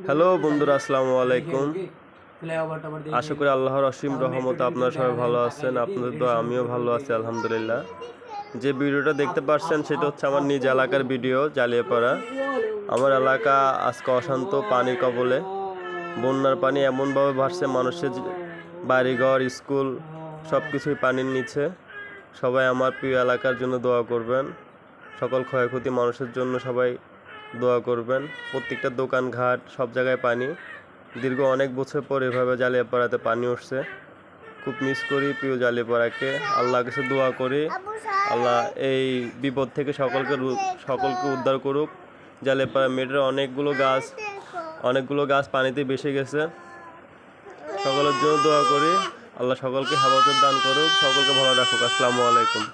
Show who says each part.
Speaker 1: Hello বন্ধুরা, আসসালামু আলাইকুম। আশা করি আল্লাহর অসীম রহমতে আপনারা সবাই ভালো আছেন। আপনাদের দোয়া আমিও ভালো আছি আলহামদুলিল্লাহ। যে ভিডিওটা দেখতে পাচ্ছেন সেটা হচ্ছে আমার নিজ এলাকার ভিডিও, জালিয়াপাড়া। আমার এলাকা আজকে অশান্ত পানির কবলে। বন্যার পানি এমনভাবে ভাসছে, মানুষের বাড়িঘর, স্কুল সব কিছুই পানির নিচে। সবাই আমার প্রিয় এলাকার জন্য দোয়া করবেন। সকল ক্ষয়ক্ষতি মানুষের জন্য সবাই দোয়া করবেন। প্রত্যেকটা দোকানঘাট সব জায়গায় পানি। দীর্ঘ অনেক বছর পর এভাবে জালিয়াপাড়াতে পানি উঠছে। খুব মিস করি প্রিয় জালিয়াপাড়াকে। আল্লাহর কাছে দোয়া করি আল্লাহ এই বিপদ থেকে সকলকে উদ্ধার করুক। জালিয়াপাড়া মেয়েটার অনেকগুলো গাছ পানিতে ভেসে গেছে। সকলের জন্য দোয়া করি আল্লাহ সকলকে হেফাজত দান করুক, সকলকে ভালো রাখুক। আসসালামু আলাইকুম।